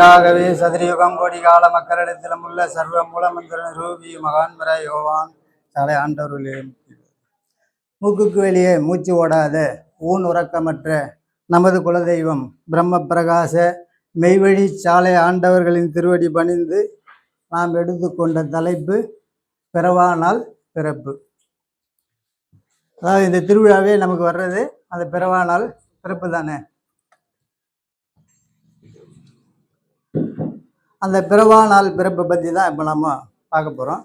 ஆகவே சதுரயுகம் கோடி கால மக்களிடத்திலும் உள்ள சர்வ மூலமந்திர ரூபி மகான்மர யோவான் சாலை ஆண்டவர்களே. மூக்குக்கு வெளியே மூச்சு ஓடாத ஊன் உறக்கமற்ற நமது குலதெய்வம் பிரம்ம பிரகாச மெய்வழி சாலை ஆண்டவர்களின் திருவடி பணிந்து நாம் எடுத்துக்கொண்ட தலைப்பு பிறவானால் பிறப்பு. அதாவது இந்த திருவிழாவே நமக்கு வர்றது அந்த பிறவானால் பிறப்பு தானே. அந்த பிறவானால் பிறப்பை பற்றி தான் இப்போ நம்ம பார்க்க போகிறோம்.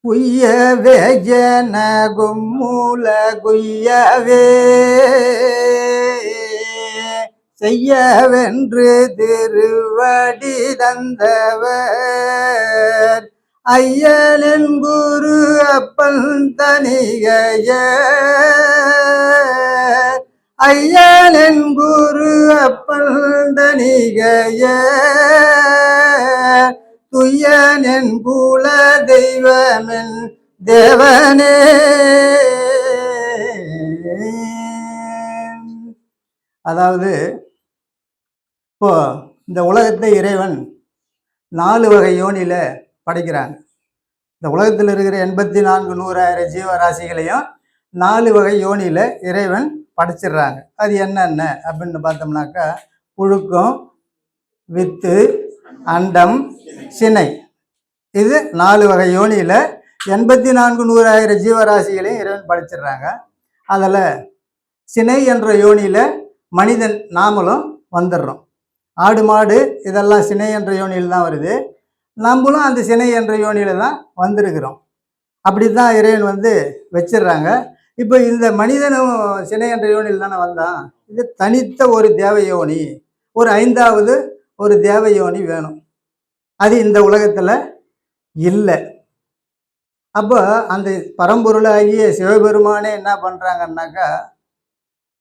குய்யவே ஜன கும்மூல குய்யவே செய்யவென்று திருவடி தந்தவர் ஐயனின் குரு அப்பன் தனிகைய ஐயனின் குரு அப்பன் தனிகைய துயனின் குல தெய்வமின் தேவனே. அதாவது இப்போ இந்த உலகத்தை இறைவன் 4 வகை யோனியில படைக்கிறாங்க. இந்த உலகத்தில் இருக்கிற 84,100,000 ஜீவராசிகளையும் 4 வகை யோனியில இறைவன் படைச்சிடுறாங்க. அது என்னென்ன அப்படின்னு பார்த்தோம்னாக்கா, புழுக்கம், வித்து, அண்டம், சினை. இது 4 வகை யோனியில 84,100,000 ஜீவராசிகளையும் இறைவன் படைச்சிடுறாங்க. அதில் சினை என்ற யோனியில மனிதன் நாமளும் வந்துடுறோம். ஆடு மாடு இதெல்லாம் சினை என்ற யோனியில் தான் வருது. நம்மளும் அந்த சினை என்ற யோனியில தான் வந்திருக்கிறோம். அப்படி தான் இறைவன் வச்சிடுறாங்க. இப்போ இந்த மனிதனும் சினை என்ற யோனியில் தானே வந்தான். இது தனித்த ஒரு தேவ யோனி, ஒரு 5வது ஒரு தேவ யோனி வேணும். அது இந்த உலகத்தில் இல்லை. அப்போ அந்த பரம்பொருளாகிய சிவபெருமானே என்ன பண்ணுறாங்கன்னாக்கா,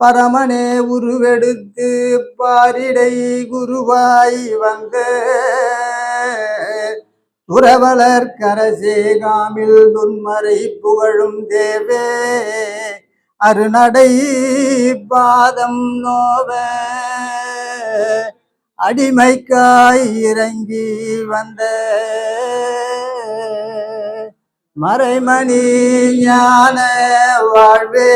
பரமனே உருவெடுத்து பாரிடை குருவாய் வந்த துறவலர் கரசேகாமில் துன்மறை புகழும் தேவே அருநடை பாதம் நோவ அடிமைக்காய் இறங்கி வந்த மறைமணி ஞான வாழ்வே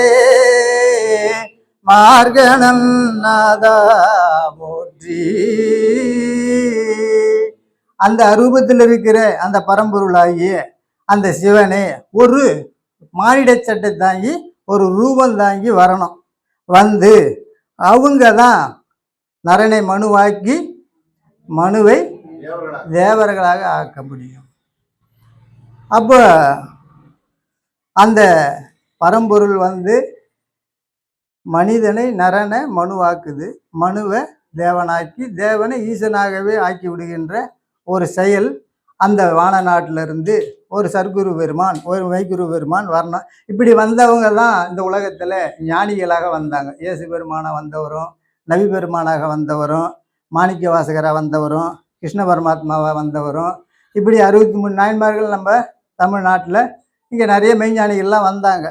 மார்கணம் நாதா போற்றி. அந்த அரூபத்தில் இருக்கிற அந்த பரம்பொருளாகிய அந்த சிவனே ஒரு மானிட சட்டை தாங்கி ஒரு ரூபம் தாங்கி வரணும். வந்து அவங்க தான் நரனை மனுவாக்கி மனுவை தேவர்களாக ஆக்க முடியும். அப்போ அந்த பரம்பொருள் மனிதனை நரனை மனுவாக்குது, மனுவை தேவனாக்கி தேவனை ஈசனாகவே ஆக்கி விடுகின்ற ஒரு செயல் அந்த வான நாட்டிலிருந்து ஒரு சர்க்குரு பெருமான், ஒரு மெய்குரு பெருமான் வரணும். இப்படி வந்தவங்க தான் இந்த உலகத்தில் ஞானிகளாக வந்தாங்க. இயேசு பெருமானாக வந்தவரும், நபி பெருமானாக வந்தவரும், மாணிக்க வாசகராக வந்தவரும், கிருஷ்ண பரமாத்மாவாக வந்தவரும், இப்படி 63 நாயன்மார்கள் நம்ம தமிழ்நாட்டில் இங்கே நிறைய மெய்ஞானிகள்லாம் வந்தாங்க.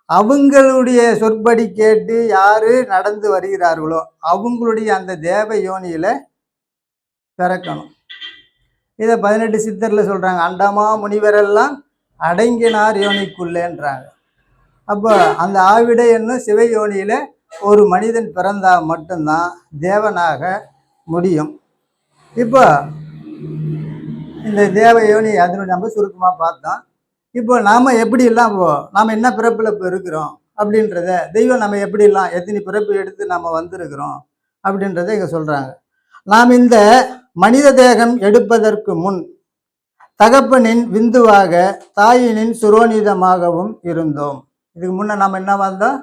அவங்களுடைய சொற்படி கேட்டு யாரு நடந்து வருகிறார்களோ அவங்களுடைய அந்த தேவ யோனியில பிறக்கணும். இதை 18 சித்தர்ல சொல்றாங்க. அண்டமா முனிவரெல்லாம் அடங்கினார் யோனிக்குள்ளேன்றாங்க. அப்போ அந்த ஆவிடை என்னும் சிவ யோனியில ஒரு மனிதன் பிறந்தா மட்டும்தான் தேவனாக முடியும். இப்போ இந்த தேவ யோனி அதனுடைய நம்ம சுருக்கமாக பார்த்தோம். இப்போ நாம் எப்படிலாம் நாம் என்ன பிறப்பில் இப்போ இருக்கிறோம் அப்படின்றத, தெய்வம் நம்ம எப்படிலாம் எத்தனை பிறப்பு எடுத்து நம்ம வந்திருக்கிறோம் அப்படின்றத இங்கே சொல்கிறாங்க. நாம் இந்த மனித தேகம் எடுப்பதற்கு முன் தகப்பனின் விந்துவாக தாயினின் சுரோனிதமாகவும் இருந்தோம். இதுக்கு முன்னே நாம் என்ன வந்தோம்?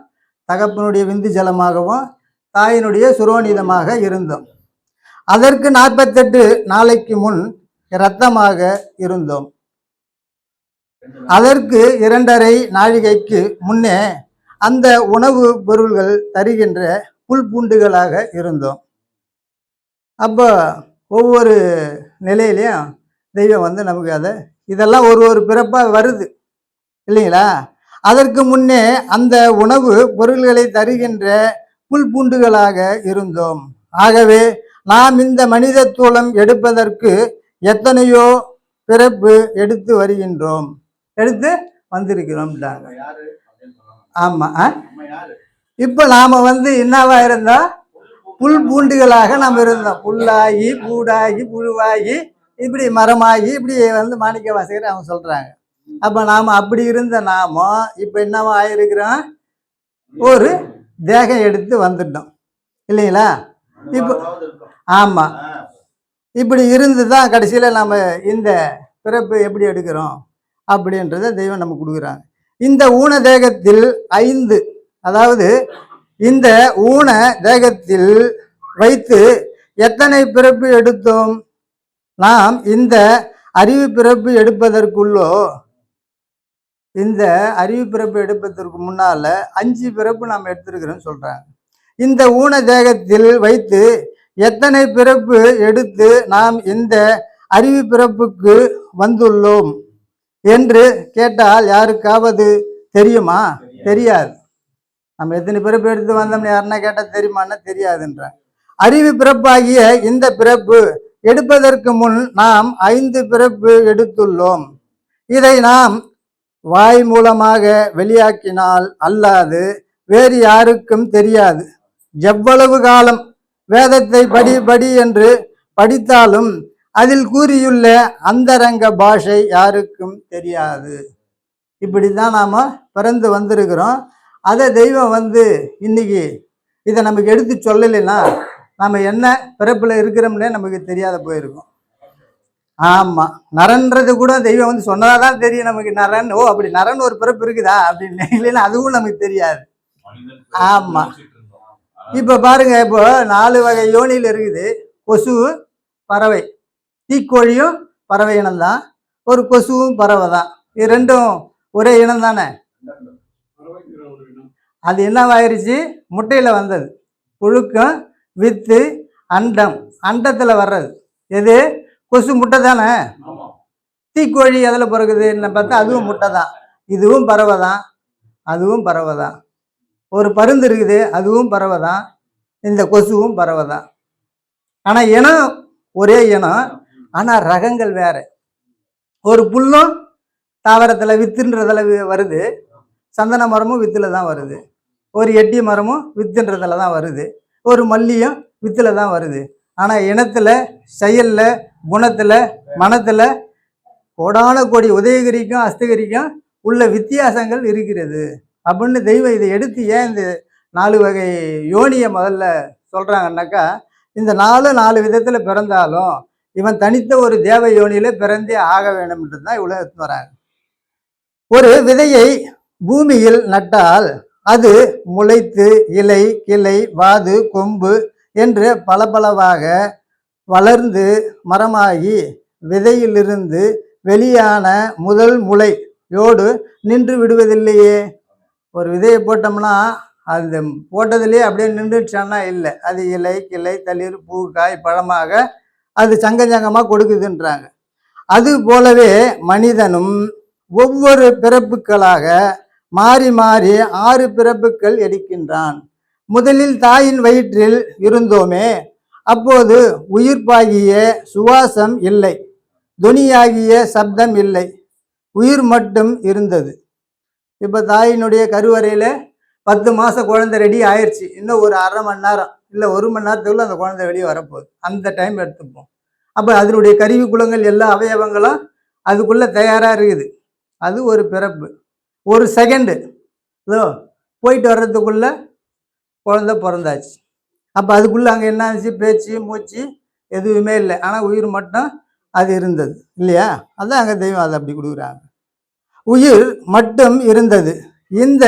தகப்பனுடைய விந்து ஜலமாகவும் தாயினுடைய சுரோனிதமாக இருந்தோம். அதற்கு 48 நாளைக்கு முன் இரத்தமாக இருந்தோம். அதற்கு 2.5 நாழிகைக்கு முன்னே அந்த உணவு பொருள்கள் தருகின்ற புல் பூண்டுகளாக இருந்தோம். அப்போ ஒவ்வொரு நிலையிலையும் தெய்வம் நமக்கு இதெல்லாம் ஒரு பிறப்பாக வருது இல்லைங்களா? அதற்கு முன்னே அந்த உணவு பொருள்களை தருகின்ற புல் பூண்டுகளாக இருந்தோம். ஆகவே நாம் இந்த மனிதத்துவம் எடுப்பதற்கு எத்தனையோ பிறப்பு எடுத்து வருகின்றோம், எடுத்து வந்திருக்கிறோம். ஆமா. இப்ப நாம என்னவா இருந்தா புல் பூண்டுகளாக நாம் இருந்தோம். புல்லாகி பூடாகி புழுவாகி இப்படி மரமாகி இப்படி மாணிக்க வாசகர் அவங்க சொல்றாங்க. அப்ப நாம அப்படி இருந்த நாம இப்ப என்னவா ஆயிருக்கிறோம், ஒரு தேகம் எடுத்து வந்துட்டோம் இல்லைங்களா? இப்ப ஆமா, இப்படி இருந்துதான் கடைசியில நம்ம இந்த பிறப்பு எப்படி எடுக்கிறோம் அப்படின்றத தெய்வம் நமக்கு கொடுக்குறாங்க. இந்த ஊன தேகத்தில் 5, அதாவது இந்த ஊன தேகத்தில் வைத்து எத்தனை பிறப்பு எடுத்தோம்? நாம் இந்த அறிவு பிறப்பு எடுப்பதற்குள்ளோ, இந்த அறிவு பிறப்பு எடுப்பதற்கு முன்னால 5 பிறப்பு நாம் எடுத்திருக்கிறோம் சொல்றாங்க. இந்த ஊன தேகத்தில் வைத்து எத்தனை பிறப்பு எடுத்து நாம் இந்த அறிவு பிறப்புக்கு வந்துள்ளோம் என்று கேட்டால் யாருக்காவது தெரியுமா? தெரியாது. நம்ம எத்தனை பிறப்பு எடுத்து வந்தோம்னு யாருன்னா கேட்டால் தெரியுமான்னா தெரியாதுன்ற. அறிவு பிறப்பாகிய இந்த பிறப்பு எடுப்பதற்கு முன் நாம் 5 பிறப்பு எடுத்துள்ளோம். இதை நாம் வாய் மூலமாக வெளியாக்கினால் அல்லாது வேறு யாருக்கும் தெரியாது. எவ்வளவு காலம் வேதத்தை படி என்று படித்தாலும் அதில் கூறியுள்ள அந்தரங்க பாஷை யாருக்கும் தெரியாது. இப்படிதான் நாம பிறந்து வந்திருக்கிறோம். அதை தெய்வம் இன்னைக்கு இதை நமக்கு எடுத்து சொல்லலைன்னா நம்ம என்ன பிறப்புல இருக்கிறோம்னே நமக்கு தெரியாத போயிருக்கும். ஆமா, நரன்றது கூட தெய்வம் சொன்னதாதான் தெரியும் நமக்கு. நரன், ஓ அப்படி நரன் ஒரு பிறப்பு இருக்குதா அப்படின்னு, இல்லைன்னா அதுவும் நமக்கு தெரியாது. ஆமா, இப்ப பாருங்க, இப்போ 4 வகை யோனியில் இருக்குது. கொசு, பறவை. தீக்கோழியும் பறவை இனம்தான், ஒரு கொசுவும் பறவை தான். இது ரெண்டும் ஒரே இனம் தானே. அது என்னவாயிருச்சு, முட்டையில வந்தது. புழுக்கம், வித்து, அண்டம். அண்டத்துல வர்றது எது? கொசு முட்டை தானே. தீக்கோழி எதில் பிறகுதுன்னு பார்த்தா அதுவும் முட்டை தான். இதுவும் பறவை தான், அதுவும் பறவை தான். ஒரு பருந்து இருக்குது, அதுவும் பறவை தான். இந்த கொசுவும் பறவை தான். ஆனா இனம் ஒரே இனம், ஆனா ரகங்கள் வேற. ஒரு புல்லும் தாவரத்துல வித்துன்றதுல வருது, சந்தன மரமும் வித்துல தான் வருது. ஒரு எட்டி மரமும் வித்துன்றதுல தான் வருது. ஒரு மல்லியும் வித்துல தான் வருது. ஆனா இனத்துல, செயல்ல, குணத்துல, மனத்துல கோடான கோடி உதயகிரிக்கும் அஸ்தகிரிக்கும் உள்ள வித்தியாசங்கள் இருக்கிறது அப்படின்னு தெய்வம் இதை எடுத்து ஏன் இந்த 4 வகை யோனியை முதல்ல சொல்றாங்கன்னாக்கா, இந்த 4 விதத்துல பிறந்தாலும் இவன் தனித்த ஒரு தேவ யோனியில பிறந்தே ஆக வேணும்ன்றது தான் இவ்வளவு எடுத்து வராங்க. ஒரு விதையை பூமியில் நட்டால் அது முளைத்து இலை, கிளை, வாது, கொம்பு என்று பலவாக வளர்ந்து மரமாகி விதையிலிருந்து வெளியான முதல் முளையோடு நின்று விடுவதில்லையே. ஒரு விதையை போட்டோம்னா அது போட்டதுலேயே அப்படியே நின்றுச்சான்னா இல்லை, அது இலை, கிளை, தளிர், பூ, காய், பழமாக அது சங்கமாக கொடுக்குதுன்றாங்க. அது போலவே மனிதனும் ஒவ்வொரு பிறப்புகளாக மாறி மாறி 6 பிறப்புகள் எடுக்கின்றான். முதலில் தாயின் வயிற்றில் இருந்தோமே, அப்போது உயிர்ப்பாகிய சுவாசம் இல்லை, துணியாகிய சப்தம் இல்லை, உயிர் மட்டும் இருந்தது. இப்போ தாயினுடைய கருவறையில 10 மாசம் குழந்தை ரெடி ஆயிடுச்சு. இன்னும் ஒரு அரை மணி நேரம் இல்லை 1 மணி நேரத்துக்குள்ள அந்த குழந்தை வெளியே வரப்போகுது. அந்த டைம் எடுத்துப்போம். அப்போ அதனுடைய கருவி குலங்கள் எல்லா அவயவங்களும் அதுக்குள்ள தயாரா இருக்குது. அது ஒரு பிறப்பு. ஒரு செகண்டு இதோ போயிட்டு வர்றதுக்குள்ள குழந்தை பிறந்தாச்சு. அப்போ அதுக்குள்ள அங்கே என்ன ஆச்சு, பேச்சு மூச்சு எதுவுமே இல்லை, ஆனால் உயிர் மட்டும் அது இருந்தது இல்லையா? அதான் அங்கே தெய்வம் அதை அப்படி கொடுக்குறாங்க. உயிர் மட்டும் இருந்தது. இந்த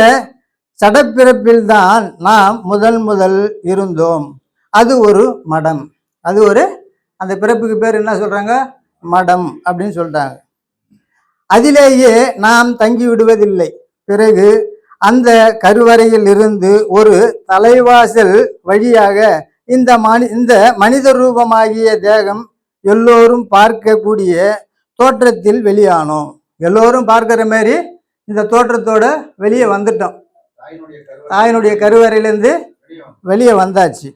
சடப்பிறப்பில்தான் நாம் முதல் இருந்தோம். அது ஒரு மடம். அது ஒரு, அந்த பிறப்புக்கு பேர் என்ன சொல்றாங்க, மடம் அப்படின்னு சொல்றாங்க. அதிலேயே நாம் தங்கி விடுவதில்லை. பிறகு அந்த கருவறையில் இருந்து ஒரு தலைவாசல் வழியாக இந்த மனித ரூபமாகிய தேகம் எல்லோரும் பார்க்கக்கூடிய தோற்றத்தில் வெளியானோம். எல்லோரும் பார்க்கிற மாதிரி இந்த தோற்றத்தோட வெளியே வந்துட்டோம். தாயினுடைய கருவறையிலிருந்து வெளியே வந்தாச்சு.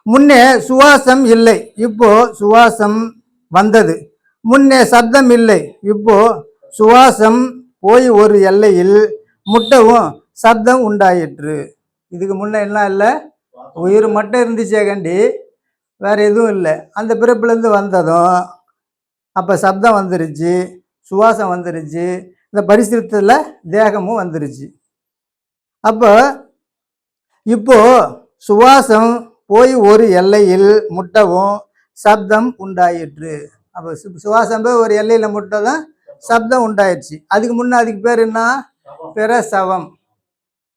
முன்னே சுவாசம் இல்லை, இப்போ சுவாசம் வந்தது. முன்னே சப்தம் இல்லை, இப்போ சுவாசம் போய் ஒரு எல்லையில் முட்டவும் சப்தம் உண்டாயிற்று. இதுக்கு முன்ன என்ன இல்லை, உயிர் மட்டும் இருந்துச்சே கண்டி வேற எதுவும் இல்லை. அந்த பிறப்புலேருந்து வந்ததும் அப்போ சப்தம் வந்துருச்சு, சுவாசம் வந்துருச்சு, இந்த பரிசுத்தத்தில் தேகமும் வந்துருச்சு. அப்போ இப்போ சுவாசம் போய் ஒரு எல்லையில் முட்டவும் சப்தம் உண்டாயிற்று. அப்போ சுவாசம் போய் ஒரு எல்லையில் முட்டதும் சப்தம் உண்டாயிடுச்சு. அதுக்கு முன்னே அதுக்கு பேர் என்ன, பிரசவம்.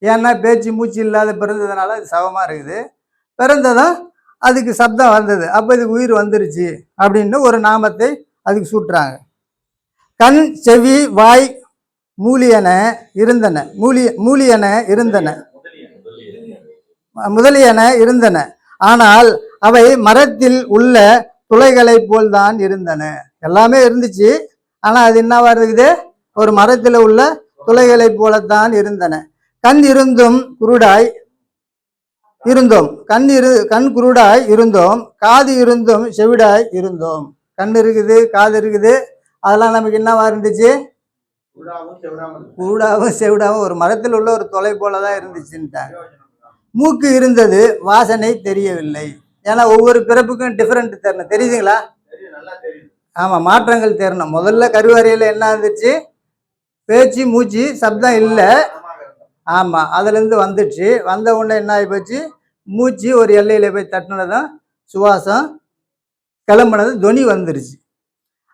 ஏன்னா பேச்சு மூச்சு இல்லாத பிறந்ததுனால அது சவமாக இருக்குது. பிறந்ததும் அதுக்கு சப்தம் வந்தது, அப்போ இதுக்கு உயிர் வந்துருச்சு அப்படின்னு ஒரு நாமத்தை அதுக்கு சூட்டுறாங்க. கண் செவி வாய் மூலியன இருந்தன, முதலியன இருந்தன. ஆனால் அவை மரத்தில் உள்ள துளைகளை போல்தான் இருந்தன. எல்லாமே இருந்துச்சு, ஆனா அது என்னவா இருக்குது, ஒரு மரத்தில் உள்ள துளைகளை போலத்தான் இருந்தன. கண் இருந்தும் குருடாய் இருந்தோம், கண் குருடாய் இருந்தோம், காது இருந்தும் செவிடாய் இருந்தோம். கண் இருக்குது, காது இருக்குது, அதெல்லாம் நமக்கு என்னவா இருந்துச்சு, குருடாவும் செவிடாவும் ஒரு மரத்தில் உள்ள ஒரு தொலை போலதான் இருந்துச்சுன்ட்டாங்க. மூக்கு இருந்தது, வாசனை தெரியவில்லை. ஏன்னா ஒவ்வொரு பிறப்புக்கும் டிஃப்ரெண்ட் தெரியணும், தெரியுதுங்களா? ஆமாம், மாற்றங்கள் தெரியணும். முதல்ல கருவறையில் என்ன இருந்துச்சு, பேச்சு மூச்சு சப்தம் இல்லை. ஆமாம், அதுலேருந்து வந்துச்சு. வந்த உடனே என்ன ஆகி போச்சு, மூச்சு ஒரு எல்லையில் போய் தட்டினதும் சுவாசம் கிளம்புனது, துணி வந்துருச்சு.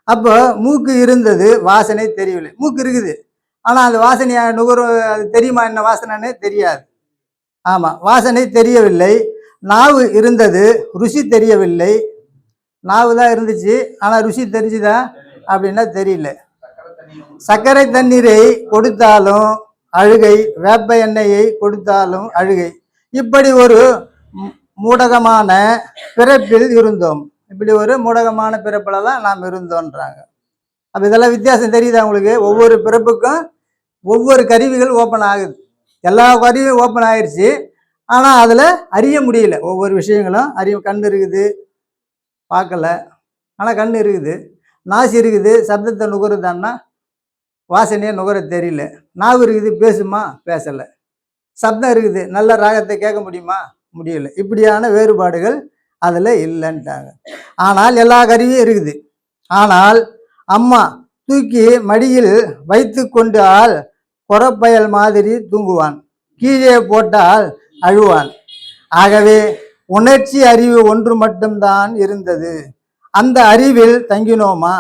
அப்போ மூக்கு இருந்தது, வாசனை தெரியவில்லை. மூக்கு இருக்குது, ஆனால் அந்த வாசனையை நுகர, அது தெரியுமா என்ன வாசனைன்னு தெரியாது. ஆமாம், வாசனை தெரியவில்லை. நாவு இருந்தது, ருசி தெரியவில்லை. நாவு தான் இருந்துச்சு, ஆனால் ருசி தெரிஞ்சுதா அப்படின்னா தெரியல. சர்க்கரை தண்ணீரை கொடுத்தாலும் அழுகை, வேப்ப எண்ணெயை கொடுத்தாலும் அழுகை. இப்படி ஒரு மூடகமான பிறப்பில் இருந்தோம். இப்படி ஒரு மூடகமான பிறப்பில் தான் நாம் இருந்தோன்றாங்க. அப்போ இதெல்லாம் வித்தியாசம் தெரியுதா உங்களுக்கு? ஒவ்வொரு பிறப்புக்கும் ஒவ்வொரு கருவிகள் ஓப்பன் ஆகுது. எல்லா கருவியும் ஓப்பன் ஆயிடுச்சு, ஆனால் அதில் அறிய முடியல. ஒவ்வொரு விஷயங்களும் கண் இருக்குது, பார்க்கல, ஆனால் கண் இருக்குது. நாசி இருக்குது, சப்தத்தை நுகருதான்னா வாசனையை நுகர தெரியல. நாவு இருக்குது, பேசுமா, பேசலை. சப்தம் இருக்குது, நல்ல ராகத்தை கேட்க முடியுமா, முடியல. இப்படியான வேறுபாடுகள் அதில் இல்லைன்ட்டாங்க. ஆனால் எல்லா கருவியும் இருக்குது. ஆனால் அம்மா தூக்கி மடியில் வைத்து கொண்டால் குறப்பயல் மாதிரி தூங்குவான், கீழே போட்டால் அழுவான். ஆகவே உணர்ச்சி அறிவு ஒன்று மட்டும்தான் இருந்தது. அந்த அறிவில் தங்கினோமா?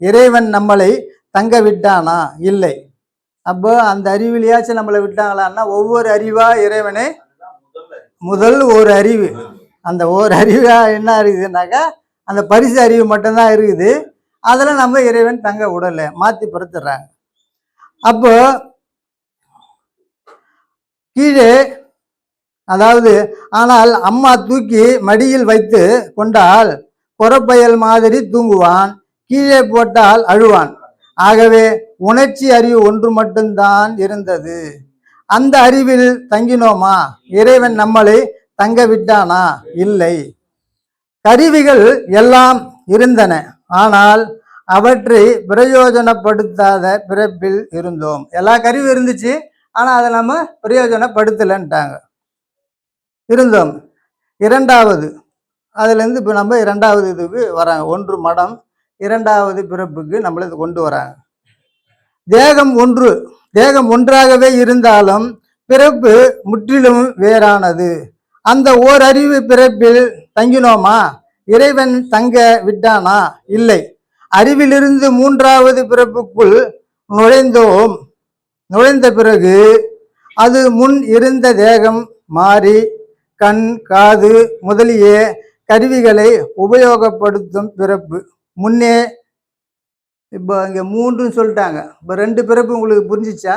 இறைவன் நம்மளை தங்க விட்டானா? இல்லை. அப்போ அந்த அறிவிலையாச்சும் நம்மளை விட்டாங்களான்னா, ஒவ்வொரு அறிவா இறைவனை முதல் ஒரு அறிவு, அந்த ஒரு அறிவா என்ன இருக்குதுன்னாக்கா அந்த பரிசு அறிவு மட்டும்தான் இருக்குது. அதில் நம்ம இறைவன் தங்க விடலை, மாற்றி படுத்துடுறாங்க. அப்போ கீழே, அதாவது ஆனால் அம்மா தூக்கி மடியில் வைத்து கொண்டால் குறப்பயல் மாதிரி தூங்குவான், கீழே போட்டால் அழுவான். ஆகவே உணர்ச்சி அறிவு ஒன்று மட்டும்தான் இருந்தது. அந்த அறிவில் தங்கினோமா? இறைவன் நம்மளை தங்க விட்டானா? இல்லை. கருவிகள் எல்லாம் இருந்தன, ஆனால் அவற்றை பிரயோஜனப்படுத்தாத பிறப்பில் இருந்தோம். எல்லா கருவி இருந்துச்சு, ஆனால் அதை நம்ம பிரயோஜனப்படுத்தலைன்ட்டாங்க. இருந்தோம். இரண்டாவது, அதுலேருந்து இப்போ நம்ம இரண்டாவது இதுக்கு வராங்க. ஒன்று மடம், இரண்டாவது பிறப்புக்கு நம்மளை கொண்டு வராங்க. தேகம் ஒன்றாகவே இருந்தாலும் பிறப்பு முற்றிலும் வேறானது. அந்த ஓரறிவு பிறப்பில் தங்கினோமா? இறைவன் தங்க விட்டானா? இல்லை. அறிவிலிருந்து மூன்றாவது பிறப்புக்குள் நுழைந்த பிறகு அது முன் இருந்த தேகம் மாறி கண், காது முதலிய கருவிகளை உபயோகப்படுத்தும் பிறப்பு. முன்னே இப்போ இங்கே மூன்றுன்னு சொல்லிட்டாங்க. இப்போ ரெண்டு பிறப்பு உங்களுக்கு புரிஞ்சிச்சா?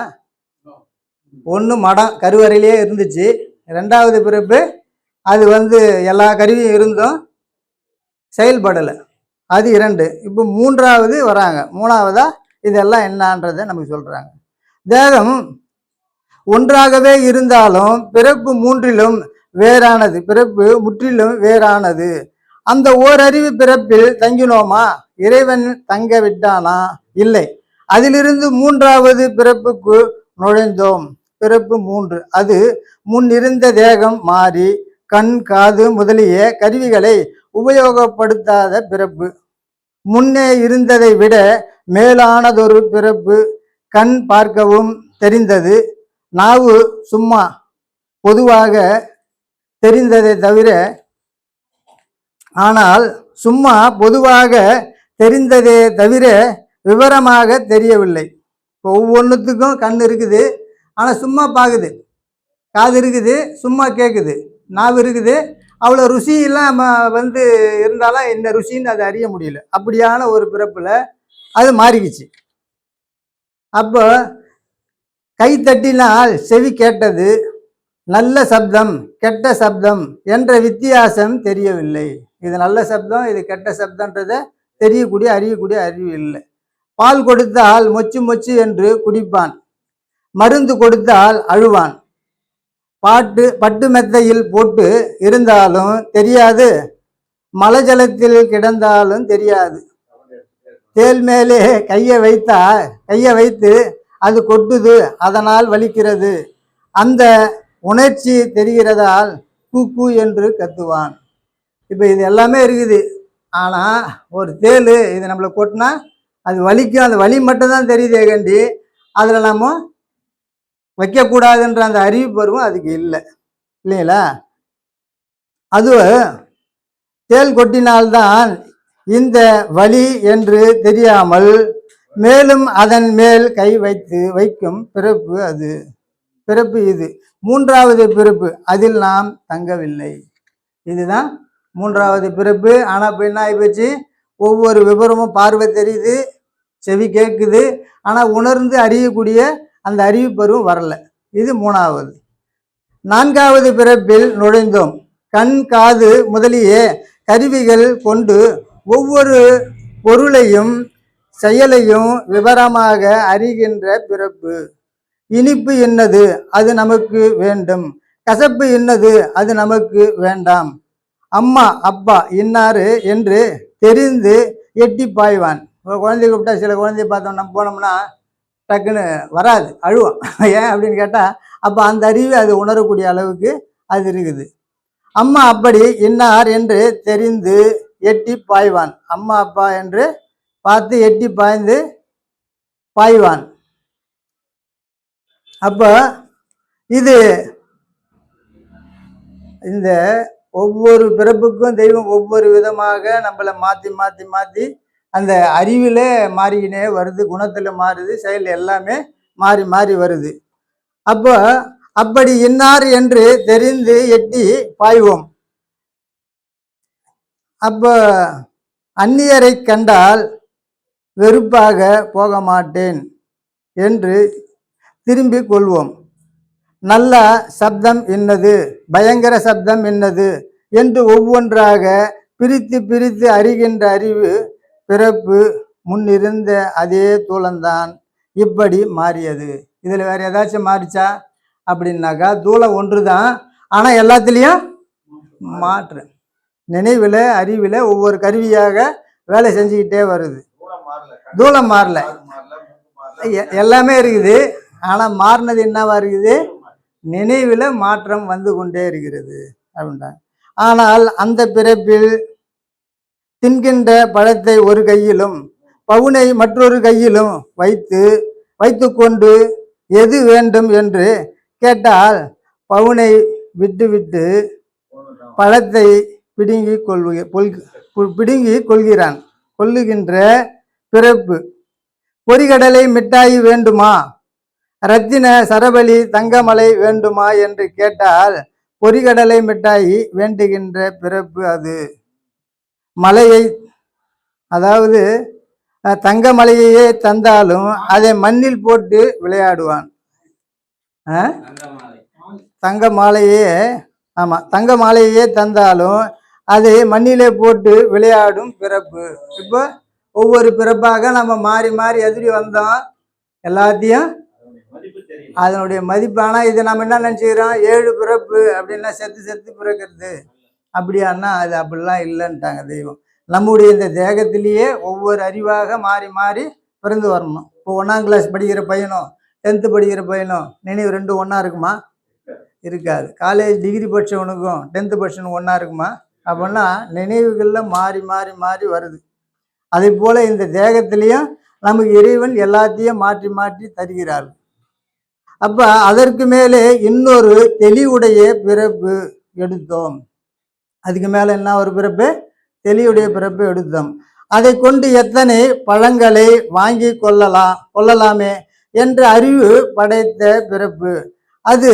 ஒன்று மடம் கருவறையிலேயே இருந்துச்சு. ரெண்டாவது பிறப்பு அது எல்லா கருவியும் இருந்தும் செயல்படலை, அது இரண்டு. இப்போ மூன்றாவது வராங்க. மூணாவதா இதெல்லாம் என்னன்றதை நமக்கு சொல்கிறாங்க. தேகம் ஒன்றாகவே இருந்தாலும் பிறப்பு மூன்றிலும் வேறானது, பிறப்பு முற்றிலும் வேறானது. அந்த ஓரறிவு பிறப்பில் தங்கினோமா? இறைவன் தங்க விட்டானா? இல்லை. அதிலிருந்து மூன்றாவது பிறப்புக்கு நுழைந்தோம். பிறப்பு 3. அது முன் இருந்த தேகம் மாறி கண், காது முதலிய கருவிகளை உபயோகப்படுத்தாத பிறப்பு. முன்னே இருந்ததை விட மேலானதொரு பிறப்பு. கண் பார்க்கவும் தெரிந்தது. நாவு சும்மா பொதுவாக தெரிந்ததை தவிர, ஆனால் சும்மா பொதுவாக தெரிந்ததே தவிர விவரமாக தெரியவில்லை. இப்போ ஒவ்வொன்றுத்துக்கும் கண் இருக்குது, ஆனால் சும்மா பார்க்குது. காது இருக்குது, சும்மா கேட்குது. நாவு இருக்குது, அவ்வளோ ருசியெல்லாம் இருந்தாலும் என்ன ருசின்னு அதை அறிய முடியல. அப்படியான ஒரு பிறப்பில் அது மாறிக்குச்சு. அப்போ கை தட்டினால் செவி கேட்டது. நல்ல சப்தம், கெட்ட சப்தம் என்ற வித்தியாசம் தெரியவில்லை. இது நல்ல சப்தம், இது கெட்ட சப்தன்றதை தெரியக்கூடிய அறியக்கூடிய அறிவு இல்லை. பால் கொடுத்தால் மொச்சு மொச்சு என்று குடிப்பான். மருந்து கொடுத்தால் அழுவான். பட்டு மெத்தையில் போட்டு இருந்தாலும் தெரியாது, மலஜலத்தில் கிடந்தாலும் தெரியாது. தேல் மேலே கையை வைத்து அது கொட்டுது, அதனால் வலிக்கிறது. அந்த உணர்ச்சி தெரிகிறதால் கூக்கு என்று கத்துவான். இப்போ இது எல்லாமே இருக்குது. ஆனால் ஒரு தேல் இது நம்மளை கொட்டினா அது வலிக்கும். அந்த வலி மட்டும்தான் தெரியுதே கண்டி அதில் நம்ம வைக்கக்கூடாதுன்ற அந்த அறிவு பருவம் அதுக்கு இல்லை, இல்லைங்களா? அது தேல் கொட்டினால்தான் இந்த வலி என்று தெரியாமல் மேலும் அதன் மேல் கை வைக்கும் பிறப்பு அது. பிறப்பு இது மூன்றாவது பிறப்பு. அதில் நாம் தங்கவில்லை. இதுதான் மூன்றாவது பிறப்பு. ஆனால் இப்போ என்ன ஆகிப்போச்சு? ஒவ்வொரு விவரமும் பார்வை தெரியுது, செவி கேட்குது, ஆனால் உணர்ந்து அறியக்கூடிய அந்த அறிவு பருவம் வரல. இது மூணாவது. நான்காவது பிறப்பில் நுழைந்தோம். கண், காது முதலிய கருவிகள் கொண்டு ஒவ்வொரு பொருளையும் செயலையும் விவரமாக அறிகின்ற பிறப்பு. இனிப்பு என்னது, அது நமக்கு வேண்டும். கசப்பு என்னது, அது நமக்கு வேண்டாம். அம்மா அப்பா இன்னாரு என்று தெரிந்து எட்டி பாய்வான். ஒரு குழந்தைய கூப்பிட்டா, சில குழந்தைய பார்த்தோம் நம்ம போனோம்னா டக்குன்னு வராது, அழுவான். ஏன் அப்படின்னு கேட்டால், அப்போ அந்த அறிவு அது உணரக்கூடிய அளவுக்கு அது இருக்குது. அம்மா அப்படி இன்னார் என்று தெரிந்து எட்டி பாய்வான். அம்மா அப்பா என்று பார்த்து எட்டி பாய்வான். அப்போ இது இந்த ஒவ்வொரு பிறப்புக்கும் தெய்வம் ஒவ்வொரு விதமாக நம்மளை மாற்றி அந்த அறிவில் மாறிக்கினே வருது, குணத்தில் மாறுது, செயல் எல்லாமே மாறி வருது. அப்போ அப்படி இன்னார் என்று தெரிந்து எட்டி பாய்வோம். அப்போ அந்நியரை கண்டால் வெறுப்பாக போக மாட்டேன் என்று திரும்பி கொள்வோம். நல்ல சப்தம் என்னது, பயங்கர சப்தம் என்னது என்று ஒவ்வொன்றாக பிரித்து அறிகின்ற அறிவு பிறப்பு. முன்னிருந்த அதே தூளம்தான் இப்படி மாறியது. இதில் வேற ஏதாச்சும் மாறிச்சா அப்படின்னாக்கா தூளம் ஒன்று தான், ஆனால் எல்லாத்துலேயும் மாற்று. நினைவில் அறிவில் ஒவ்வொரு கருவியாக வேலை செஞ்சுக்கிட்டே வருது. தூளம் மாறல, எல்லாமே இருக்குது. ஆனால் மாறினது என்னவா இருக்குது? நினைவில் மாற்றம் வந்து கொண்டே இருக்கிறது அப்படின்றாங்க. ஆனால் அந்த பிறப்பில் தின்கின்ற பழத்தை ஒரு கையிலும் பவுனை மற்றொரு கையிலும் வைத்து கொண்டு எது வேண்டும் என்று கேட்டால் பவுனை விட்டு பழத்தை பிடுங்கி கொள்ளுகின்ற பிறப்பு. பொறிகடலை மிட்டாய் வேண்டுமா, ரத்தின சரபலி தங்கமலை வேண்டுமா என்று கேட்டால் பொறிகடலை மிட்டாய் வேண்டுகின்ற பிறப்பு அது. மலையை, அதாவது தங்கமலையே தந்தாலும் அதை மண்ணில் போட்டு விளையாடுவான். தங்க மாலையே தந்தாலும் அதை மண்ணிலே போட்டு விளையாடும் பிறப்பு. இப்போ ஒவ்வொரு பிறப்பாக நம்ம மாறி எதிரி வந்தோம், எல்லாத்தையும் அதனுடைய மதிப்பு. ஆனால் இதை நம்ம என்ன நினச்சிக்கிறோம், 7 பிறப்பு அப்படின்னா செத்து செத்து பிறக்கிறது அப்படியானா அது அப்படிலாம் இல்லைன்ட்டாங்க தெய்வம். நம்முடைய இந்த தேகத்திலேயே ஒவ்வொரு அறிவாக மாறி மாறி பிறந்து வரணும். இப்போ 1ஆம் கிளாஸ் படிக்கிற பையனும் 10th படிக்கிற பையனும் நினைவு ரெண்டும் ஒன்றா இருக்குமா? இருக்காது. காலேஜ் டிகிரி படித்தவனுக்கும் 10th படித்தவனுக்கும் ஒன்றா இருக்குமா? அப்படின்னா நினைவுகளில் மாறி மாறி மாறி வருது. அதே போல் இந்த தேகத்திலையும் நமக்கு இறைவன் எல்லாத்தையும் மாற்றி மாற்றி தருகிறார். அப்போ அதற்கு மேலே இன்னொரு தெளிவுடைய பிறப்பு எடுத்தோம். அதுக்கு மேலே என்ன ஒரு பிறப்பு? தெளிவுடைய பிறப்பு எடுத்தோம். அதை கொண்டு எத்தனை பழங்களை வாங்கி கொள்ளலாமே என்ற அறிவு படைத்த பிறப்பு. அது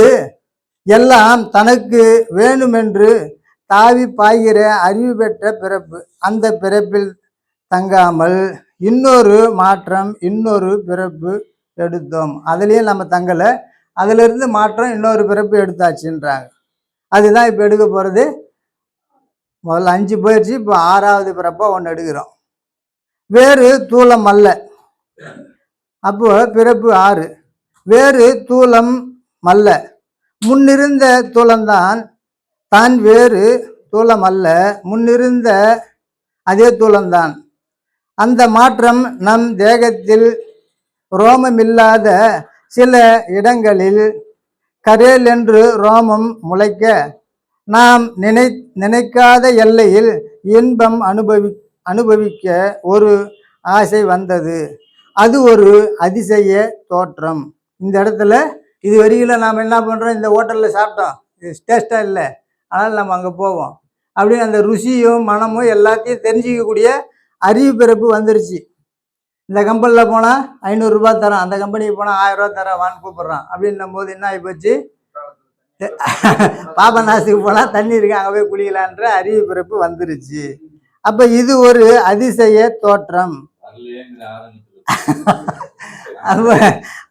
எல்லாம் தனக்கு வேணுமென்று தாவி பாய்கிற அறிவு பெற்ற பிறப்பு. அந்த பிறப்பில் தங்காமல் இன்னொரு மாற்றம், இன்னொரு பிறப்பு எடுத்தோம். அதுலேயும் நம்ம தங்கலை, அதிலிருந்து மாற்றம் இன்னொரு பிறப்பு எடுத்தாச்சுன்றாங்க. அதுதான் இப்போ எடுக்க போகிறது. முதல்ல 5 போயிடுச்சு, இப்போ 6வது பிறப்பாக ஒன்று எடுக்கிறோம். வேறு தூளம் அல்ல. அப்போ பிறப்பு 6. வேறு தூளம் அல்ல, முன்னிருந்த தூளம்தான். தான் வேறு தூளம் அல்ல, முன்னிருந்த அதே தூளம்தான். அந்த மாற்றம் நம் தேகத்தில் ரோமமில்லாத சில இடங்களில் கரேல் என்று ரோமம் முளைக்க நாம் நினைக்காத எல்லையில் இன்பம் அனுபவிக்க ஒரு ஆசை வந்தது. அது ஒரு அதிசய தோற்றம். இந்த இடத்துல இது வரையில் நாம் என்ன பண்ணுறோம், இந்த ஹோட்டலில் சாப்பிட்டோம், இது டேஸ்ட்டாக இல்லை, அதனால் நம்ம அங்கே போவோம். அப்படின்னு அந்த ருசியும் மனமும் எல்லாத்தையும் தெரிஞ்சிக்கக்கூடிய அறிவு பிறப்பு வந்துருச்சு. இந்த கம்பெனியில் போனால் 500 ரூபா தரான், அந்த கம்பெனிக்கு போனால் 1000 ரூபா தரான், வான்னு கூப்பிட்றான். அப்படின்னும் போது என்ன ஆகி போச்சு, பாபநாசுக்கு போனால் தண்ணி இருக்கு, அங்கே போய் குளிக்கலான்ற அறிவு பிறப்பு வந்துருச்சு. அப்போ இது ஒரு அதிசய தோற்றம்.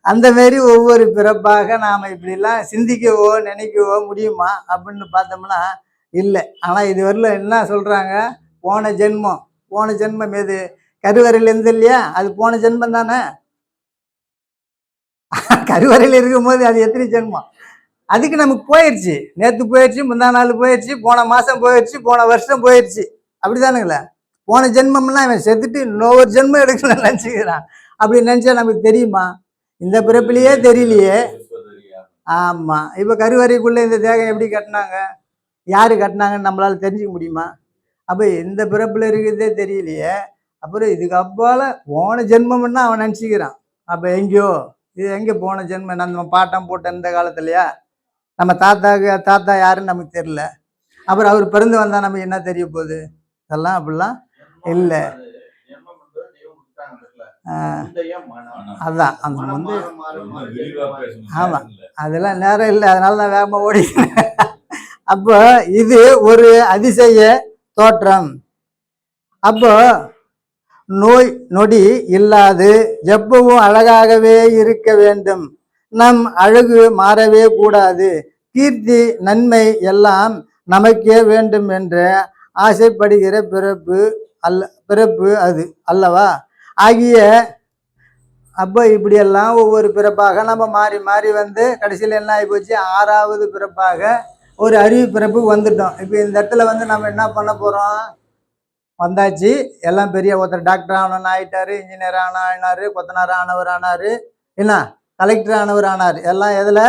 அந்த மாரி ஒவ்வொரு பிறப்பாக நாம் இப்படிலாம் சிந்திக்கவோ நினைக்கவோ முடியுமா அப்படின்னு பார்த்தோம்னா இல்லை. ஆனால் இது வரல என்ன சொல்கிறாங்க, போன ஜென்மம் எது? கருவறையில் இருந்து இல்லையா, அது போன ஜென்மம் தானே. கருவறையில் இருக்கும்போது அது எத்தனை ஜென்மம்? அதுக்கு நமக்கு போயிடுச்சு, நேற்று போயிடுச்சு, முந்தா நாள் போயிடுச்சு, போன மாதம் போயிடுச்சு, போன வருஷம் போயிடுச்சு. அப்படிதானுங்களே. போன ஜென்மம்லாம் இவன் செத்துட்டு இன்னொரு ஜென்மம் எடுக்கணும்னு நினச்சிக்கிறான். அப்படி நினச்சா நமக்கு தெரியுமா? இந்த பிறப்பிலேயே தெரியலையே. ஆமாம். இப்போ கருவறைக்குள்ளே இந்த தேகம் எப்படி கட்டினாங்க, யார் கட்டினாங்கன்னு நம்மளால் தெரிஞ்சுக்க முடியுமா? அப்போ இந்த பிறப்பில் இருக்கிறதே தெரியலையே, அப்புறம் இதுக்கு அப்பால் போன ஜென்மம்னா அவன் நினச்சிக்கிறான். அப்போ எங்கேயோ இது எங்கே போன ஜென்மம்? நம்ம பாட்டம் போட்ட இந்த காலத்துலையா? நம்ம தாத்தா யாருன்னு நமக்கு தெரியல. அப்புறம் அவர் பிறந்து வந்தால் நமக்கு என்ன தெரிய போகுது? இதெல்லாம் அப்படிலாம் இல்லை. அதான் அந்த வந்து ஆமாம், அதெல்லாம் நேரம் இல்லை, அதனால நான் வேகமாக ஓடி. அப்போ இது ஒரு அதிசய தோற்றம். அப்போ நோய் நொடி இல்லாது எப்பவும் அழகாகவே இருக்க வேண்டும். நம் அழகு மாறவே கூடாது. கீர்த்தி நன்மை எல்லாம் நமக்கே வேண்டும் என்ற ஆசைப்படுகிற பிறப்பு அது அல்லவா ஆகிய. அப்போ இப்படியெல்லாம் ஒவ்வொரு பிறப்பாக நம்ம மாறி மாறி வந்து கடைசியில் என்ன ஆகி போச்சு, 6வது பிறப்பாக ஒரு அறிவு பிறப்புக்கு வந்துட்டோம். இப்போ இந்த இடத்துல வந்து நம்ம என்ன பண்ண போகிறோம், வந்தாச்சு. எல்லாம் பெரிய ஒருத்தர் டாக்டர் ஆனவன் ஆகிட்டாரு, இன்ஜினியர் ஆனார், கொத்தனார் ஆனவர் ஆனார், என்ன கலெக்டர் ஆனவர் ஆனார். எல்லாம் எதில்?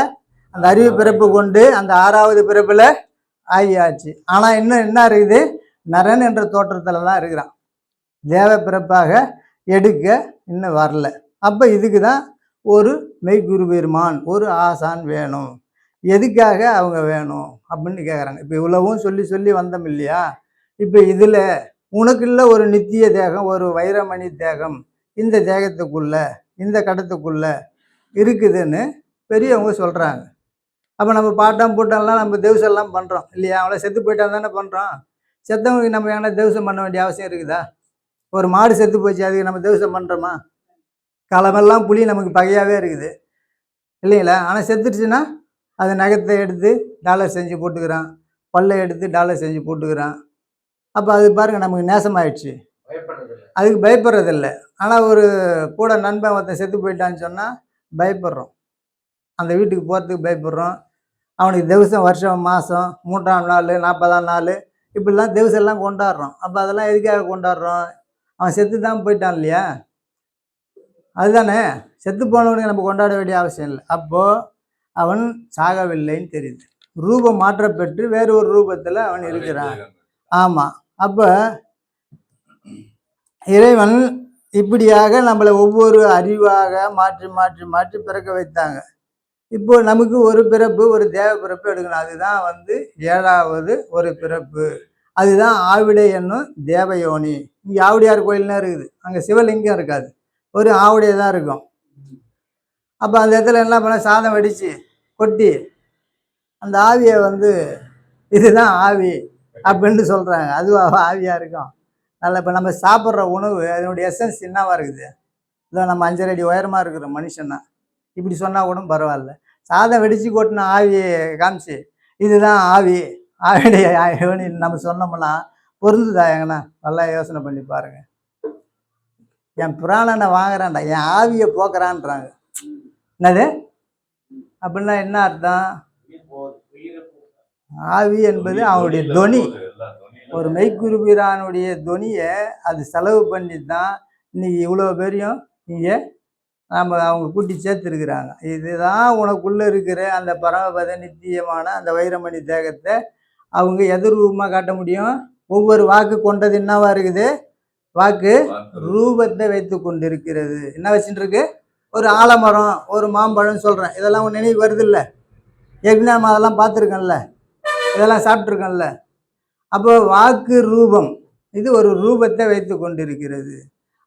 அந்த அறிவு பிறப்பு கொண்டு அந்த 6வது பிறப்பில் ஆகியாச்சு. ஆனால் இன்னும் என்ன இருக்குது, நரன் என்ற தோற்றத்தில் தான் இருக்கிறான். தேவ பிறப்பாக எடுக்க இன்னும் வரல. அப்போ இதுக்கு தான் ஒரு மெய்குரு பெருமான், ஒரு ஆசான் வேணும். எதுக்காக அவங்க வேணும் அப்படின்னு கேட்குறாங்க. இப்போ இவ்வளவும் சொல்லி சொல்லி வந்தோம் இல்லையா? இப்போ இதில் உனக்குள்ள ஒரு நித்திய தேகம், ஒரு வைரமணி தேகம் இந்த தேகத்துக்குள்ள, இந்த கடத்துக்குள்ள இருக்குதுன்னு பெரியவங்க சொல்கிறாங்க. அப்போ நம்ம பாட்டம் பூட்டம்லாம் நம்ம தேவசெல்லாம் பண்ணுறோம் இல்லையா? அவங்கள செத்து போயிட்டாங்க தானே பண்ணுறோம். செத்தவங்களுக்கு நம்ம ஏன்னா தேவசம் பண்ண வேண்டிய அவசியம் இருக்குதா? ஒரு மாடு செத்து போச்சு, அதுக்கு நம்ம தேவசம் பண்ணுறோமா? காலமெல்லாம் புளி நமக்கு பகையாகவே இருக்குது இல்லைங்களா? ஆனால் செத்துடுச்சுன்னா அது நகத்தை எடுத்து டாலர் செஞ்சு போட்டுக்கிறான், பல்லை எடுத்து டாலர் செஞ்சு போட்டுக்கிறான். அப்போ அது பாருங்கள் நமக்கு நேசமாயிடுச்சு, அதுக்கு பயப்படுறதில்ல. ஆனால் ஒரு கூட நண்பன் ஒருத்தன் செத்து போயிட்டான்னு சொன்னால் பயப்படுறோம். அந்த வீட்டுக்கு போகிறதுக்கு பயப்படுறோம். அவனுக்கு திவசம், வருஷம், மாதம், 3ஆம் நாள், 40ஆம் நாள் இப்படிலாம் திவசம் எல்லாம் கொண்டாடுறோம். அப்போ அதெல்லாம் எதுக்காக கொண்டாடுறோம்? அவன் செத்து தான் போயிட்டான் இல்லையா? அதுதானே. செத்து போனவனுக்கு நம்ம கொண்டாட வேண்டிய அவசியம் இல்லை. அப்போது அவன் சாகவில்லைன்னு தெரியுது. ரூபம் மாற்றப்பெற்று வேறு ஒரு ரூபத்தில் அவன் இருக்கிறான். ஆமாம். அப்போ இறைவன் இப்படியாக நம்மளை ஒவ்வொரு அறிவாக மாற்றி மாற்றி மாற்றி பிறக்க வைத்தாங்க. இப்போ நமக்கு ஒரு பிறப்பு, ஒரு தேவ பிறப்பு எடுக்கணும். அதுதான் 7வது ஒரு பிறப்பு. அதுதான் ஆவிடை என்னும் தேவயோனி. இங்கே ஆவுடையார் கோயில்னா இருக்குது, அங்கே சிவலிங்கம் இருக்காது, ஒரு ஆவுடைய தான் இருக்கும். அப்போ அந்த இடத்துல என்ன பண்ண, சாதம் வடித்து கொட்டி அந்த ஆவியை இதுதான் ஆவி அப்படின்னு சொல்கிறாங்க. அதுவும் ஆவியாக இருக்கும். நல்ல இப்போ நம்ம சாப்பிட்ற உணவு அதனுடைய எசன்ஸ் என்னவா இருக்குது? இதான் நம்ம 5 அடி உயரமாக இருக்கிற மனுஷன்னா இப்படி சொன்னால் கூட பரவாயில்ல. சாதம் வெடித்து கொட்டின ஆவியை காமிச்சு இதுதான் ஆவி, ஆவிடைய நம்ம சொன்னோம்னா பொருந்துதா? எங்கன்னா நல்லா யோசனை பண்ணி பாருங்க. என் புராணனை வாங்குறான்டா, என் ஆவியை போக்குறான்றாங்க. என்னது அப்படின்னா என்ன அர்த்தம்? ஆவி என்பது அவனுடைய தொனி. ஒரு மெய்க்குருபிரானுடைய தொனியை அது செலவு பண்ணி தான் இன்னைக்கு இவ்வளோ பேரையும் இங்கே அவங்க கூட்டி சேர்த்துருக்குறாங்க. இதுதான் உனக்குள்ளே இருக்கிற அந்த பரமபத நித்தியமான அந்த வைரமணி தேகத்தை அவங்க எதிர்ரூபமாக காட்ட முடியும். ஒவ்வொரு வாக்கு கொண்டது என்னவா இருக்குது? வாக்கு ரூபத்தை வைத்து கொண்டு இருக்கிறது. என்ன வச்சுட்டு இருக்கு? ஒரு ஆலமரம், ஒரு மாம்பழம் சொல்கிறேன், இதெல்லாம் உன் நினைவு வருது இல்லை? ஏற்கனவே நம்ம அதெல்லாம் பார்த்துருக்கோம்ல, இதெல்லாம் சாப்பிட்ருக்கோம்ல. அப்போ வாக்கு ரூபம் இது ஒரு ரூபத்தை வைத்து கொண்டிருக்கிறது.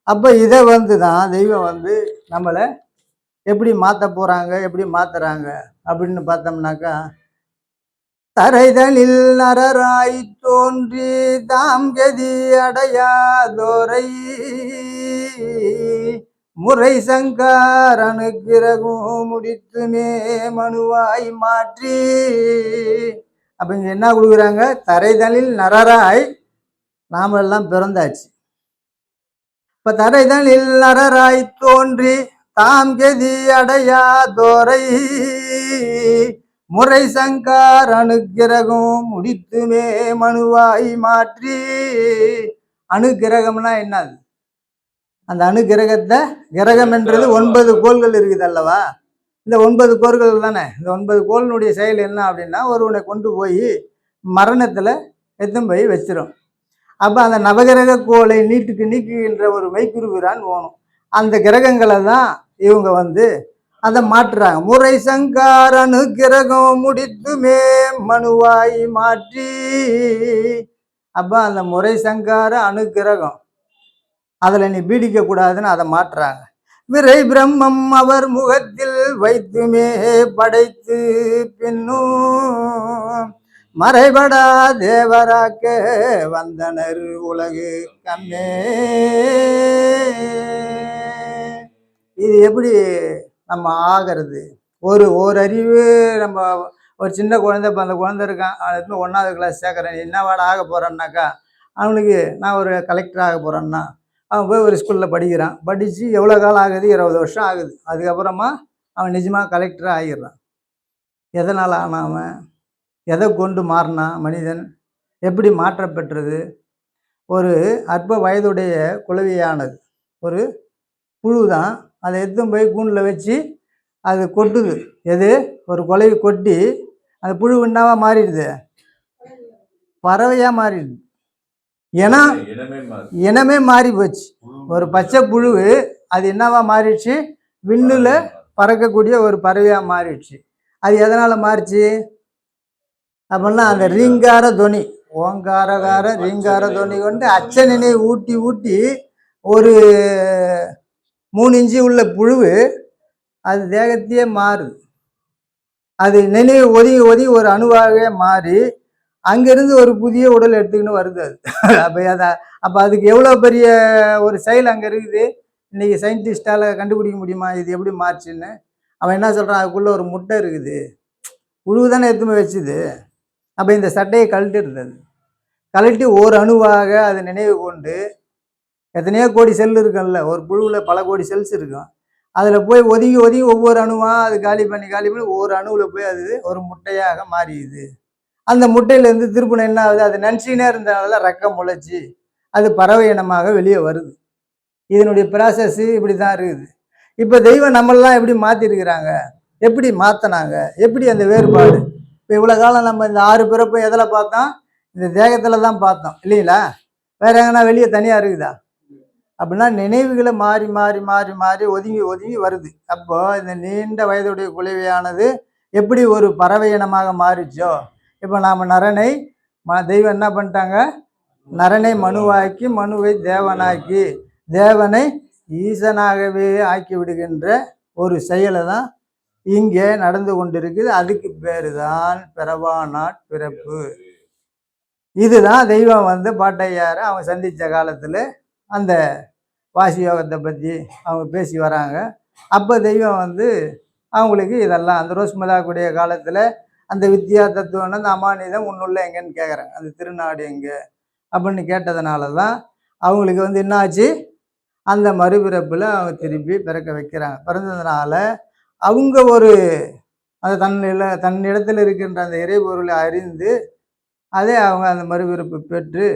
அப்போ இதை தான் தெய்வம் நம்மளை எப்படி மாற்ற போகிறாங்க, எப்படி மாற்றுறாங்க அப்படின்னு பார்த்தோம்னாக்கா, தரைதனில் நரராய் தோன்றி தாம் கதி அடையாதோரை முறை சங்கார் அனுக்கிரகம் முடித்துமே மனுவாய் மாற்றி. அப்போ இங்கே என்ன கொடுக்குறாங்க? தரைதனில் நரராய் நாம் எல்லாம் பிறந்தாச்சு. இப்போ தரைதனில் நரராய் தோன்றி தாம் கதி அடையாதோரை முறை சங்கார் அனுக்கிரகம் முடித்துமே மனுவாய் மாற்றி. அணுகிரகம்னா என்னது? அந்த அணுகிரகத்தை, கிரகம் என்றது 9 கோள்கள் இருக்குது அல்லவா? இந்த 9 கோள்கள் தானே. இந்த 9 கோளினுடைய செயல் என்ன அப்படின்னா, ஒருவனை கொண்டு போய் மரணத்தில் எத்தும் போய் வச்சிடும். அப்போ அந்த நவகிரக கோளை நீக்குகின்ற ஒரு மெய்க்குருவிரான் வேணும். அந்த கிரகங்களை தான் இவங்க அதை மாற்றுறாங்க. முறை சங்கார அனுக்கிரகம் முடித்துமே மனுவாய் மாற்றி. அப்போ அந்த முறை சங்கார அனுக்கிரகம் அதில் நீ பீடிக்க கூடாதுன்னு அதை மாற்றுறாங்க. விரை பிரம்மம் அவர் முகத்தில் வைத்துமே படைத்து பின்னும் மறைபடா தேவராக்க வந்தனர் உலகு கண்ணே. இது எப்படி நம்ம ஆகிறது? ஒரு அறிவு. நம்ம ஒரு சின்ன குழந்தை, இப்போ அந்த குழந்தை இருக்கான், அதுக்கு 1ஆவது கிளாஸ் சேர்க்குறேன், என்னவாட ஆக போகிறான்னாக்கா, அவனுக்கு நான் ஒரு கலெக்டர் ஆக போகிறேன்னா அவன் போய் ஒரு ஸ்கூலில் படிக்கிறான். படித்து எவ்வளோ காலம் ஆகுது? 20 வருஷம் ஆகுது. அதுக்கப்புறமா அவன் நிஜமாக கலெக்டராக ஆகிடுறான். எதனால் ஆனான் அவன்? எதை கொண்டு மாறினான் மனிதன்? எப்படி மாற்றப்பெற்றது? ஒரு அற்ப வயதுடைய குளவியானது ஒரு புழு தான். அதை எடுத்தும் போய் கூண்டில் வச்சு அது கொட்டுது. எது? ஒரு குளவி கொட்டி அந்த புழு என்னவா மாறிடுது? பறவையாக மாறிடுது. ஏன்னா இனமே மாறி போச்சு. ஒரு பச்சை புழு அது என்னவா மாறிடுச்சு? விண்ணில் பறக்கக்கூடிய ஒரு பறவையாக மாறிடுச்சு. அது எதனால் மாறிச்சு அப்படின்னா, அந்த ரீங்கார துணி, ஓங்காரகார ரீங்கார துணி கொண்டு அச்சனினை ஊட்டி ஊட்டி ஒரு 3 இன்ச்சு உள்ள புழு அது தேகத்தையே மாறுது. அது நினைவு ஒதுங்கி ஒதுங்கி ஒரு அணுவாகவே மாறி அங்கிருந்து ஒரு புதிய உடல் எடுத்துக்கின்னு வருது அது. அப்போ அதுக்கு எவ்வளோ பெரிய ஒரு செயல் அங்கே இருக்குது. இன்னைக்கு சயின்டிஸ்டால் கண்டுபிடிக்க முடியுமா இது எப்படி மாறுச்சுன்னு? அவன் என்ன சொல்கிறான்? அதுக்குள்ளே ஒரு முட்டை இருக்குது. புழு தானே எடுத்துமே வச்சுது. அப்போ இந்த சட்டையை கழட்டிருந்தது. கழட்டி ஒரு அணுவாக அது நினைவு கொண்டு, எத்தனையோ கோடி செல் இருக்குல்ல, ஒரு புழுவில் பல கோடி செல்ஸ் இருக்கும். அதில் போய் ஒதுங்கி ஒதுங்கி ஒவ்வொரு அணுவாக அது காலி பண்ணி ஒவ்வொரு அணுவில் போய் அது ஒரு முட்டையாக மாறியுது. அந்த முட்டையிலேருந்து திருப்பணம் என்ன ஆகுது, அது நினச்சிக்கினே இருந்தனால ரெக்கம் முளைச்சி அது பறவை இனமாக வெளியே வருது. இதனுடைய ப்ராசஸ் இப்படி தான் இருக்குது. இப்போ தெய்வம் நம்மளெலாம் எப்படி மாற்றிருக்கிறாங்க, எப்படி மாற்றினாங்க, எப்படி அந்த வேறுபாடு? இப்போ இவ்வளோ காலம் நம்ம இந்த 6 பிறப்பை எதில் பார்த்தோம்? இந்த தேகத்தில் தான் பார்த்தோம் இல்லைங்களா? வேற எங்கன்னா வெளியே தனியாக இருக்குதா? அப்படின்னா நினைவுகளை மாறி மாறி மாறி மாறி ஒதுங்கி ஒதுங்கி வருது. அப்போ இந்த நீண்ட வயதுடைய குலைவையானது எப்படி ஒரு பறவை இனமாக மாறிச்சோ, இப்போ நாம் நரனை தெய்வம் என்ன பண்ணிட்டாங்க, நரனை மனுவாக்கி மனுவை தேவனாக்கி தேவனை ஈசனாகவே ஆக்கி விடுகின்ற ஒரு செயலை தான் இங்கே நடந்து கொண்டிருக்குது. அதுக்கு பேரு தான் பிறவானாட் பிறப்பு. இதுதான் தெய்வம் வந்து பாட்டையாரை அவங்க சந்தித்த காலத்தில் அந்த வாசி யோகத்தை பற்றி அவங்க பேசி வராங்க. அப்போ தெய்வம் வந்து அவங்களுக்கு இதெல்லாம் அந்த ரோஸ்மலாக்கூடிய காலத்தில் அந்த வித்யா தத்துவம்னா அந்த அமானிதம் உன்னுள்ள எங்கன்னு கேட்குறாங்க, அந்த திருநாடு எங்கே அப்படின்னு கேட்டதுனால தான் அவங்களுக்கு வந்து என்ன ஆச்சு, அந்த மறுபிறப்பில் அவங்க திருப்பி பிறக்க வைக்கிறாங்க. பிறந்ததுனால அவங்க ஒரு அது தன்னிடத்தில் இருக்கின்ற அந்த இறைபொருளை அறிந்து அதே அவங்க அந்த மறுபிறப்பு பெற்று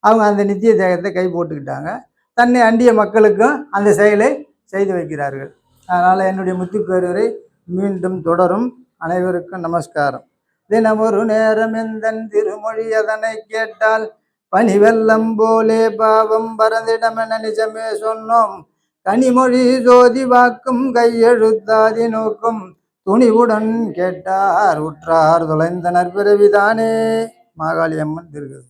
அவங்க அந்த நித்திய தேகத்தை கை போட்டுக்கிட்டாங்க. தன்னை அண்டிய மக்களுக்கும் அந்த செயலை செய்து வைக்கிறார்கள். அதனால் என்னுடைய முத்துப்பேருரை மீண்டும் தொடரும். அனைவருக்கும் நமஸ்காரம். தினமொரு நேரம் எந்தன் திருமொழி அதனை கேட்டால் பனிவெல்லம் போலே பாவம் பரந்திடமென நிஜமே சொன்னோம். கனிமொழி ஜோதி வாக்கும் கையெழுத்தாதி நோக்கும் துணிவுடன் கேட்டார் உற்றார் தொலைந்தனர் பிறவிதானே. மாகாளி அம்மன் திருக்குது.